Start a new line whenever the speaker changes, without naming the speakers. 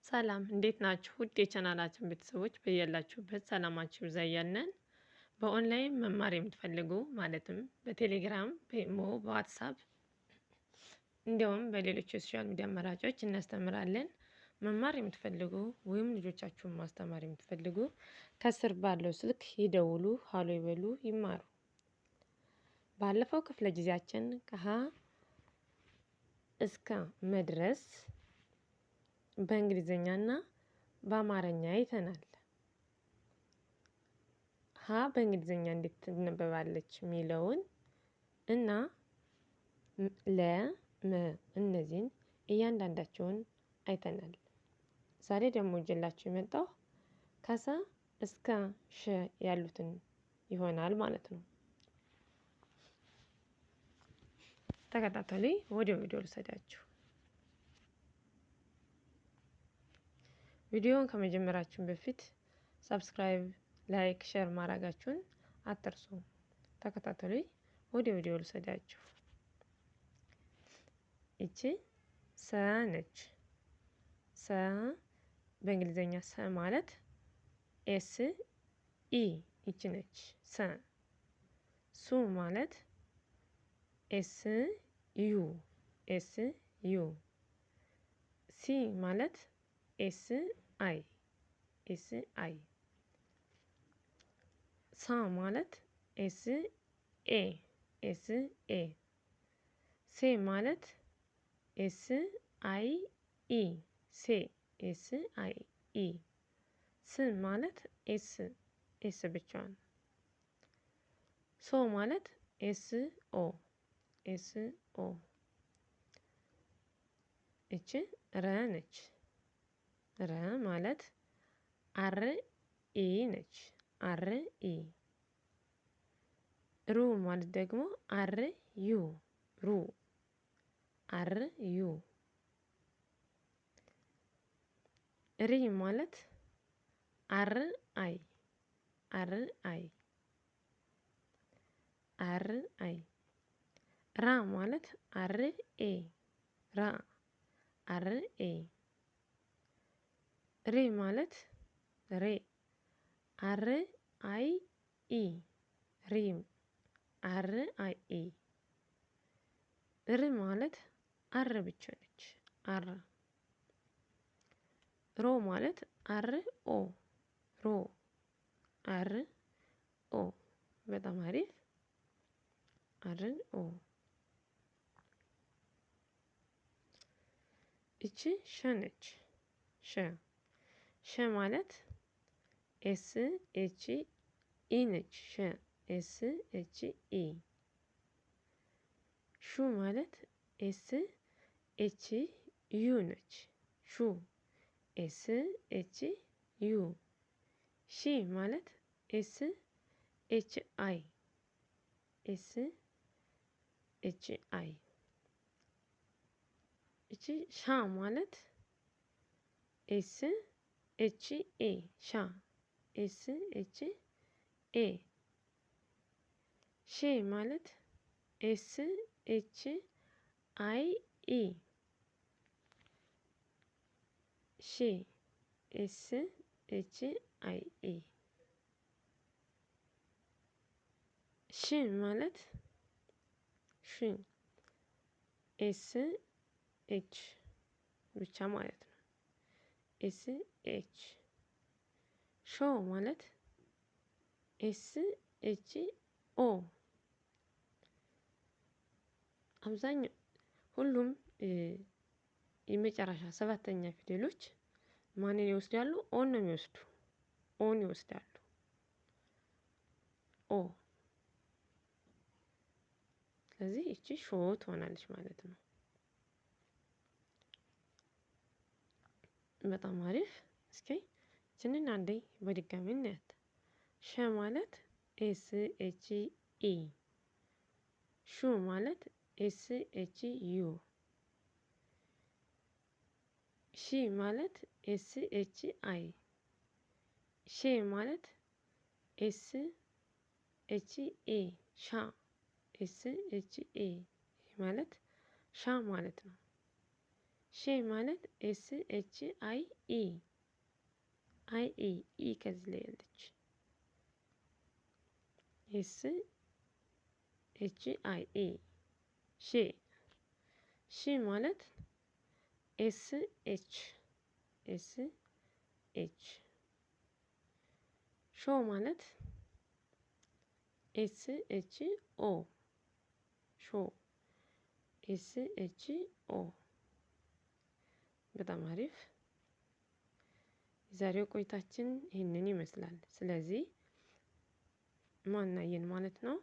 ሰላም እንዴት ናችሁ? ውድ የቻናላችን ቤተሰቦች በያላችሁበት ሰላማችሁ ይብዛ እያልን በኦንላይን መማር የምትፈልጉ ማለትም በቴሌግራም፣ በኢሞ፣ በዋትሳፕ እንዲሁም በሌሎች የሶሻል ሚዲያ አማራጮች እናስተምራለን። መማር የምትፈልጉ ወይም ልጆቻችሁን ማስተማር የምትፈልጉ ከስር ባለው ስልክ ይደውሉ፣ ሀሎ ይበሉ፣ ይማሩ። ባለፈው ክፍለ ጊዜያችን ከሀ እስከ መድረስ በእንግሊዝኛና በአማርኛ አይተናል። ሀ በእንግሊዝኛ እንዴት ትነበባለች የሚለውን እና ለ፣ መ እነዚህን እያንዳንዳቸውን አይተናል። ዛሬ ደግሞ ይዤላችሁ የመጣው ከሰ እስከ ሸ ያሉትን ይሆናል ማለት ነው። ተከታተሉ። ወደ ቪዲዮ ልሰዳችሁ። ቪዲዮውን ከመጀመራችን በፊት ሰብስክራይብ፣ ላይክ፣ ሼር ማድረጋችሁን አትርሱ። ተከታተሉ። ወደ ቪዲዮ ልሰዳችሁ። ይቺ ሰ ነች። ሰ በእንግሊዘኛ ሰ ማለት ኤስ ኢ ይቺ ነች። ሰ ሱ ማለት ኤስ ዩ ኤስ ዩ ሲ ማለት ኤስ አይ ኤስ አይ ሳ ማለት ኤስ ኤ ኤስ ኤ ሴ ማለት ኤስ አይ ኢ ሴ ኤስ አይ ኢ ስ ማለት ኤስ ኤስ ብቻዋን ሶ ማለት ኤስ ኦ ኤስ ኦ እቺ ረ ነች። ረ ማለት አር ኢ ነች። አር ኢ ሩ ማለት ደግሞ አር ዩ ሩ አር ዩ ሪ ማለት አር አይ አር አይ አር አይ ራ ማለት አር ኤ ራ አር ኤ ሬ ማለት ሬ አር አይ ኢ ሪም አር አይ ኢ ር ማለት አር ብቻ ነች። አር ሮ ማለት አር ኦ ሮ አር ኦ በጣም አሪፍ አር ኦ እቺ ሸ ነች። ሸ ሸ ማለት ኤስ ኤች ኢ ነች። ሸ ኤስ ኤች ኢ ሹ ማለት ኤስ ኤች ዩ ነች። ሹ ኤስ ኤች ዩ ሺ ማለት ኤስ ኤች አይ ኤስ ኤች አይ እቺ ሻ ማለት ኤስ ኤች ኤ ሻ ኤስ ኤች ኤ ሼ ማለት ኤስ ኤች አይ ኢ ሼ ኤስ ኤች አይ ኢ ሽ ማለት ሽ ኤስ ኤች ብቻ ማለት ነው። ኤስ ኤች ሾ ማለት ኤስ ኤች ኦ አብዛኛው ሁሉም የመጨረሻ ሰባተኛ ፊደሎች ማንን ይወስዳሉ? ኦን ነው የሚወስዱ። ኦን ይወስዳሉ። ኦ ስለዚህ እቺ ሾ ትሆናለች ማለት ነው። በጣም አሪፍ። እስኪ ይችንን አንዴ በድጋሚ እናያት። ሸ ማለት ኤስ ኤች ኢ ሹ ማለት ኤስ ኤች ዩ ሺ ማለት ኤስ ኤች አይ ሼ ማለት ኤስ ኤች ኤ ሻ ኤስ ኤች ኤ ማለት ሻ ማለት ነው። ሼ ማለት ኤስ ኤች አይ ኢ አይ ኢ ኢ ከዚህ ላይ ያለች ኤስ ኤች አይ ኢ ሼ። ሺ ማለት ኤስ ኤች ኤስ ኤች። ሾ ማለት ኤስ ኤች ኦ ሾ ኤስ ኤች ኦ። በጣም አሪፍ። የዛሬው ቆይታችን ይህንን ይመስላል። ስለዚህ ማናየን ማለት ነው።